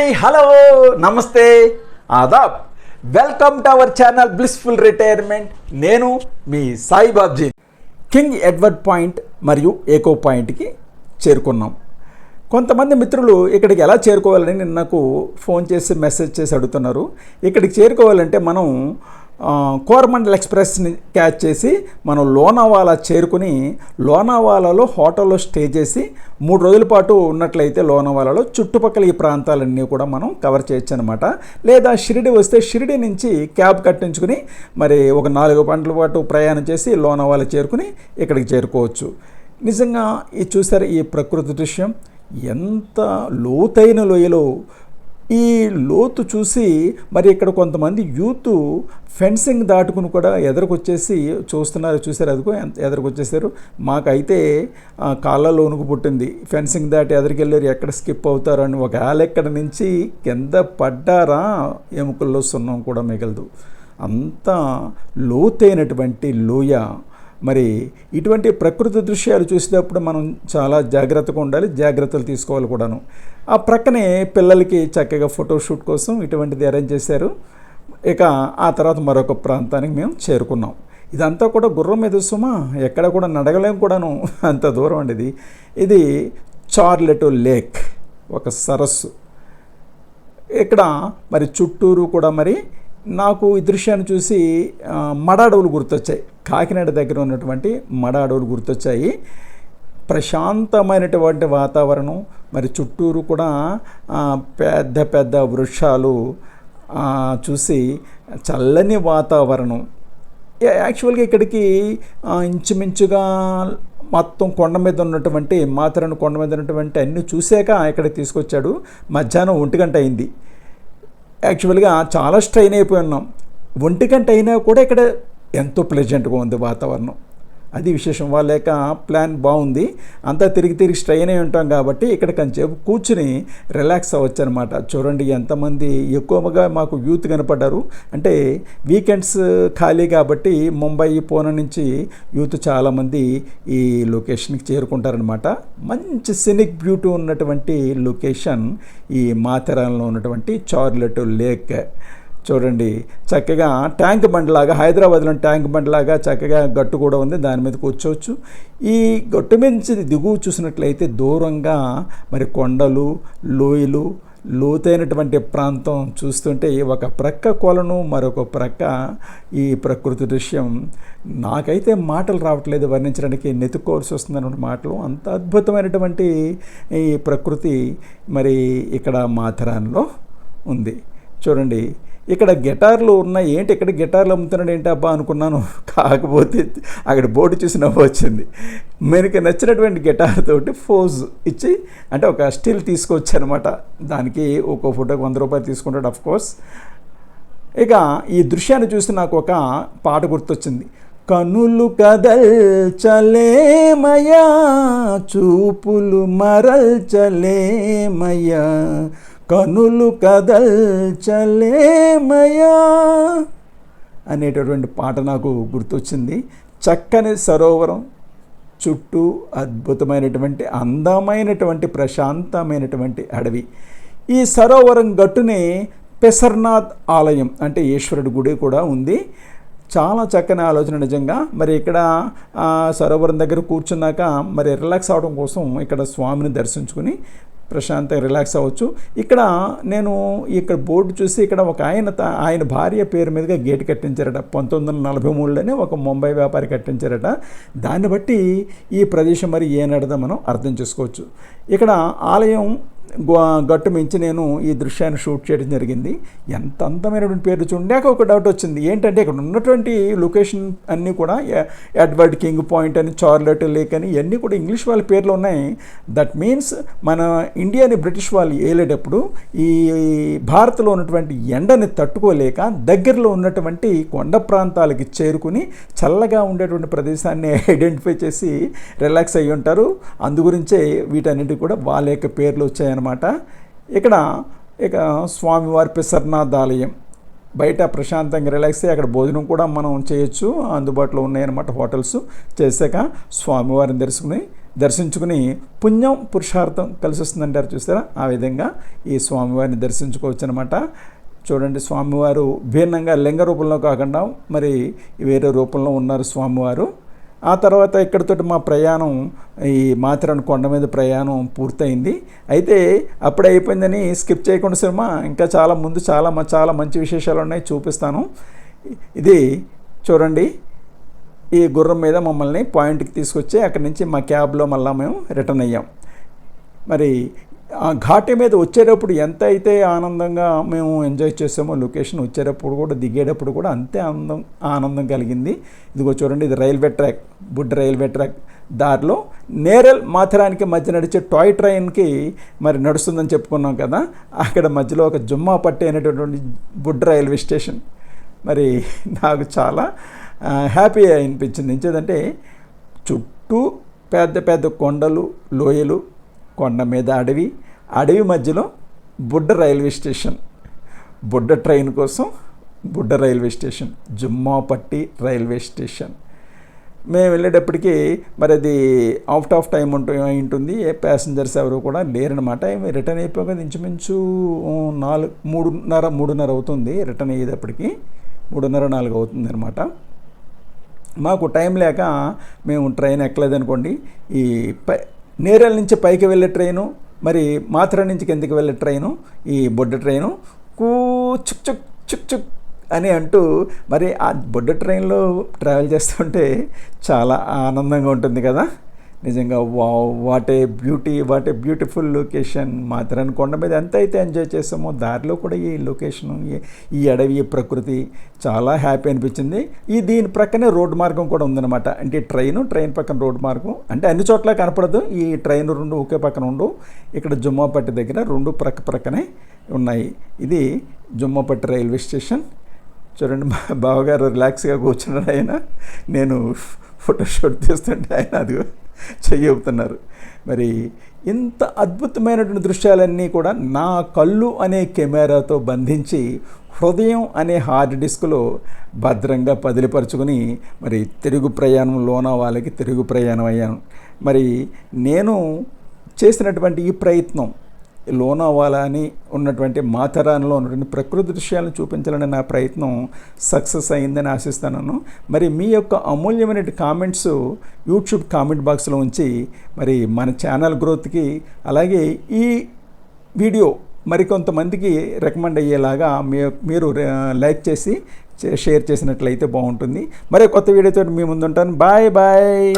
Hi hello నమస్తే ఆదాబ్ welcome to our channel blissful retirement. నేను మీ సాయిబాబ్జీ. కింగ్ ఎడ్వర్డ్ పాయింట్ మరియు ఏకో పాయింట్కి చేరుకున్నాం. కొంతమంది మిత్రులు ఇక్కడికి ఎలా చేరుకోవాలని నాకు ఫోన్ చేసి మెసేజ్ చేసి అడుగుతున్నారు. ఇక్కడికి చేరుకోవాలంటే మనం కోరమండల్ ఎక్స్ప్రెస్ని క్యాచ్ చేసి మనం లోనావాలా చేరుకుని లోనావాలాలో హోటల్లో స్టే చేసి 3 రోజుల పాటు ఉన్నట్లయితే లోనావాలాలో చుట్టుపక్కల ఈ ప్రాంతాలన్నీ కూడా మనం కవర్ చేయొచ్చు అనమాట. లేదా షిరిడి వస్తే షిరిడి నుంచి క్యాబ్ కట్టించుకుని మరి ఒక 4 గంటల పాటు ప్రయాణం చేసి లోనావాలా చేరుకుని ఇక్కడికి చేరుకోవచ్చు. నిజంగా ఈ చూసారు ఈ ప్రకృతి దృశ్యం ఎంత లోతైన లోయలో. ఈ లోతు చూసి మరి ఇక్కడ కొంతమంది యూత్ ఫెన్సింగ్ దాటుకుని కూడా ఎదురుకొచ్చేసి చూస్తారు. అదిగో ఎదురుకొచ్చేసారు. మాకైతే కాళ్ళలో వణుకు పుట్టింది. ఫెన్సింగ్ దాటి ఎదురుకెళ్ళారు, ఎక్కడ స్కిప్ అవుతారు అని. ఒకవేళ ఎక్కడ నుంచి కింద పడ్డారా ఎముకల్లో సున్నం కూడా మిగలదు. అంత లోతైనటువంటి లోయ. మరి ఇటువంటి ప్రకృతి దృశ్యాలు చూసేటప్పుడు మనం చాలా జాగ్రత్తగా ఉండాలి, జాగ్రత్తలు తీసుకోవాలి కూడాను. ఆ ప్రక్కనే పిల్లలకి చక్కగా ఫోటోషూట్ కోసం ఇటువంటిది అరేంజ్ చేశారు. ఇక ఆ తర్వాత మరొక ప్రాంతానికి మేము చేరుకున్నాం. ఇదంతా కూడా గుర్రం మీద సుమా, ఎక్కడ కూడా నడగలేం కూడాను, అంత దూరం అండి. ఇది చార్లెట్ లేక్, ఒక సరస్సు. ఇక్కడ మరి చుట్టూరు కూడా మరి నాకు ఈ దృశ్యాన్ని చూసి మడ అడవులు గుర్తొచ్చాయి. కాకినాడ దగ్గర ఉన్నటువంటి మడ అడవులు గుర్తొచ్చాయి. ప్రశాంతమైనటువంటి వాతావరణం, మరి చుట్టూరు కూడా పెద్ద పెద్ద వృక్షాలు చూసి చల్లని వాతావరణం. యాక్చువల్గా ఇక్కడికి ఇంచుమించుగా మొత్తం కొండ మీద ఉన్నటువంటి మాతరను కొండ మీద ఉన్నటువంటి అన్నీ చూశాక ఇక్కడికి తీసుకొచ్చాడు. మధ్యాహ్నం 1 గంట అయింది. యాక్చువల్గా చాలా స్ట్రెయిన్ అయిపోయి ఉన్నాం. 1 గంట అయినా కూడా ఇక్కడ ఎంతో ప్లెజెంట్గా ఉంది వాతావరణం. అది విశేషం. వాళ్ళ ప్లాన్ బాగుంది. అంతా తిరిగి స్ట్రెయిన్ అయి ఉంటాం కాబట్టి ఇక్కడ కొంచెంసేపు కూర్చుని రిలాక్స్ అవ్వచ్చు అనమాట. చూడండి ఎంతమంది ఎక్కువగా మాకు యూత్ కనపడ్డారు. అంటే వీకెండ్స్ ఖాళీ కాబట్టి ముంబై పూణే నుంచి యూత్ చాలామంది ఈ లొకేషన్కి చేరుకుంటారనమాట. మంచి సినిక్ బ్యూటీ ఉన్నటువంటి లొకేషన్ ఈ మాథెరాన్లో ఉన్నటువంటి చార్లెట్ లేక్. చూడండి చక్కగా ట్యాంక్ బండ్లాగా, హైదరాబాద్లో ట్యాంక్ బండ్లాగా చక్కగా గట్టు కూడా ఉంది. దాని మీద కూర్చోవచ్చు. ఈ గట్టు నుంచి దిగువ చూసినట్లయితే దూరంగా మరి కొండలు, లోయలు, లోతైనటువంటి ప్రాంతం చూస్తుంటే ఒక ప్రక్క కొలను, మరొక ప్రక్క ఈ ప్రకృతి దృశ్యం. నాకైతే మాటలు రావట్లేదు వర్ణించడానికి, నెతుక్కోవాల్సి వస్తుందన్నమాట మాటలు. అంత అద్భుతమైనటువంటి ఈ ప్రకృతి మరి ఇక్కడ మాథెరాన్లో ఉంది. చూడండి ఇక్కడ గిటార్లు ఉన్నాయి. ఏంటి ఇక్కడ గిటార్లు అమ్ముతున్నాడు ఏంటి అబ్బా అనుకున్నాను. కాకపోతే అక్కడ బోర్డు చూసి నవ్వు వచ్చింది. మనకి నచ్చినటువంటి గిటార్ తోటి ఫోజ్ ఇచ్చి అంటే ఒక స్టిల్ తీసుకొచ్చి అనమాట. దానికి ఒక్కో ఫోటోకి 100 రూపాయలు తీసుకుంటాడు అఫ్కోర్స్. ఇక ఈ దృశ్యాన్ని చూసి నాకు ఒక పాట గుర్తొచ్చింది. కనులు కదల్చలేమయ్యా, చూపులు మరల్చలేమయ్యా, కనులు కదల్చలేమయ్యా అనేటటువంటి పాట నాకు గుర్తొచ్చింది. చక్కని సరోవరం చుట్టూ అద్భుతమైనటువంటి అందమైనటువంటి ప్రశాంతమైనటువంటి అడవి. ఈ సరోవరం గట్టునే పెసర్నాథ్ ఆలయం అంటే ఈశ్వరుడి గుడి కూడా ఉంది. చాలా చక్కని ఆలోచన నిజంగా. మరి ఇక్కడ సరోవరం దగ్గర కూర్చున్నాక మరి రిలాక్స్ అవడం కోసం ఇక్కడ స్వామిని దర్శించుకుని ప్రశాంతంగా రిలాక్స్ అవ్వచ్చు. ఇక్కడ నేను ఇక్కడ బోర్డు చూసి ఇక్కడ ఒక ఆయన భార్య పేరు మీదుగా గేట్ కట్టించారట. 1943లోనే ఒక ముంబై వ్యాపారి కట్టించారట. దాన్ని బట్టి ఈ ప్రదేశం మరి ఏనాడదో మనం అర్థం చేసుకోవచ్చు. ఇక్కడ ఆలయం గట్టు మించి నేను ఈ దృశ్యాన్ని షూట్ చేయడం జరిగింది. ఎంత అందమైనటువంటి పేరు చూడాక ఒక డౌట్ వచ్చింది. ఏంటంటే ఇక్కడ ఉన్నటువంటి లొకేషన్ అన్నీ కూడా ఎడ్వర్డ్ కింగ్ పాయింట్ అని, చార్లెట్ లేక్ అని ఇవన్నీ కూడా ఇంగ్లీష్ వాళ్ళ పేర్లు ఉన్నాయి. దట్ మీన్స్ మన ఇండియాని బ్రిటిష్ వాళ్ళు ఏలేటప్పుడు ఈ భారత్లో ఉన్నటువంటి ఎండని తట్టుకోలేక దగ్గరలో ఉన్నటువంటి కొండ ప్రాంతాలకి చేరుకుని చల్లగా ఉండేటువంటి ప్రదేశాన్ని ఐడెంటిఫై చేసి రిలాక్స్ అయ్యి ఉంటారు. అందుగురించే వీటన్నిటి కూడా వాళ్ళ యొక్క పేర్లు వచ్చాయన్నమాట. ఇక్కడ స్వామివారి పెసర్నాథ్ ఆలయం బయట ప్రశాంతంగా రిలాక్స్ అయ్యి అక్కడ భోజనం కూడా మనం చేయొచ్చు. అందుబాటులో ఉన్నాయన్నమాట హోటల్స్. చేశాక స్వామివారిని దర్శకుని దర్శించుకుని పుణ్యం పురుషార్థం కలిసి వస్తుందంటారు చూస్తారా, ఆ విధంగా ఈ స్వామివారిని దర్శించుకోవచ్చు అనమాట. చూడండి, స్వామివారు భిన్నంగా లింగ రూపంలో కాకుండా మరి వేరే రూపంలో ఉన్నారు స్వామివారు. ఆ తర్వాత ఇక్కడితోటి మా ప్రయాణం, ఈ మాథెరాన్ కొండ మీద ప్రయాణం పూర్తయింది. అయితే అప్పుడే అయిపోయిందని స్కిప్ చేయకుండా సినిమా ఇంకా చాలా ముందు చాలా మంచి విశేషాలు ఉన్నాయి, చూపిస్తాను. ఇది చూడండి, ఈ గుర్రం మీద మమ్మల్ని పాయింట్కి తీసుకొచ్చి అక్కడి నుంచి మా క్యాబ్లో మళ్ళీ మేము రిటర్న్ అయ్యాం. మరి ఆ ఘాటి మీద వచ్చేటప్పుడు ఎంత అయితే ఆనందంగా మేము ఎంజాయ్ చేసామో, లొకేషన్ వచ్చేటప్పుడు కూడా దిగేటప్పుడు కూడా అంతే ఆనందం కలిగింది. ఇదిగో చూడండి, ఇది రైల్వే ట్రాక్, బుడ్ రైల్వే ట్రాక్. దారిలో నేరల్ మాథెరాన్కి మధ్య నడిచే టాయ్ ట్రైన్కి మరి నడుస్తుందని చెప్పుకున్నాం కదా, అక్కడ మధ్యలో ఒక జుమ్మా పట్టి అనేటటువంటి బుడ్ రైల్వే స్టేషన్. మరి నాకు చాలా హ్యాపీ అనిపించింది. ఎందుకంటే చుట్టూ పెద్ద పెద్ద కొండలు, లోయలు, కొండ మీద అడవి మధ్యలో బుడ్డ రైల్వే స్టేషన్, బుడ్డ ట్రైన్ కోసం బుడ్డ రైల్వే స్టేషన్, జుమ్మాపట్టి రైల్వే స్టేషన్. మేము వెళ్ళేటప్పటికి మరి అది అవుట్ ఆఫ్ టైం ఉంటుంది, ఏ ప్యాసింజర్స్ ఎవరు కూడా లేరనమాట. రిటర్న్ అయిపోగా ఇంచుమించు 3:30 అవుతుంది. రిటర్న్ అయ్యేటప్పటికి 3:30-4 అవుతుంది అనమాట. మాకు టైం లేక మేము ట్రైన్ ఎక్కలేదనుకోండి. ఈ నేరల్ నుంచి పైకి వెళ్ళే ట్రైను, మరి మాథెరాన్ నుంచి కిందకి వెళ్ళే ట్రైను, ఈ బొడ్డ ట్రైను చుక్ చుక్ చుక్ చుక్ అని అంటూ మరి ఆ బొడ్డ ట్రైన్లో ట్రావెల్ చేస్తుంటే చాలా ఆనందంగా ఉంటుంది కదా. నిజంగా వాట్ ఏ బ్యూటిఫుల్ లొకేషన్. మాథెరాన్ కొండ మీద ఎంత అయితే ఎంజాయ్ చేసామో, దారిలో కూడా ఈ లొకేషను, ఈ అడవి, ఈ ప్రకృతి చాలా హ్యాపీ అనిపించింది. దీని ప్రక్కనే రోడ్డు మార్గం కూడా ఉందన్నమాట. అంటే ట్రైన్ పక్కన రోడ్డు మార్గం, అంటే అన్ని చోట్ల కనపడదు. ఈ ట్రైన్ 2 ఒకే పక్కన ఉండవు. ఇక్కడ జుమ్మాపట్టి దగ్గర 2 ప్రక్కనే ఉన్నాయి. ఇది జుమ్మాపట్టి రైల్వే స్టేషన్. చూడండి, మా బావగారు రిలాక్స్గా కూర్చున్నాడు. ఆయన నేను ఫోటోషూట్ తీస్తుంటే ఆయన అదిగో చెయ్యవుతున్నారు. మరి ఇంత అద్భుతమైనటువంటి దృశ్యాలన్నీ కూడా నా కళ్ళు అనే కెమెరాతో బంధించి హృదయం అనే హార్డ్ డిస్క్లో భద్రంగా పదిలిపరుచుకొని మరి తిరుగు ప్రయాణం లోనావాలాకి తిరుగు ప్రయాణం అయ్యాను. మరి నేను చేసినటువంటి ఈ ప్రయత్నం, లోనావాలా అని ఉన్నటువంటి మాథెరాన్లో ఉన్నటువంటి ప్రకృతి దృశ్యాలను చూపించాలని నా ప్రయత్నం సక్సెస్ అయిందని ఆశిస్తున్నాను. మరి మీ యొక్క అమూల్యమైన కామెంట్స్ యూట్యూబ్ కామెంట్ బాక్స్లో ఉంచి మరి మన ఛానల్ గ్రోత్కి, అలాగే ఈ వీడియో మరికొంతమందికి రికమెండ్ అయ్యేలాగా మీరు లైక్ చేసి షేర్ చేసినట్లయితే బాగుంటుంది. మరి కొత్త వీడియోతో మీ ముందుంటాను. Bye bye.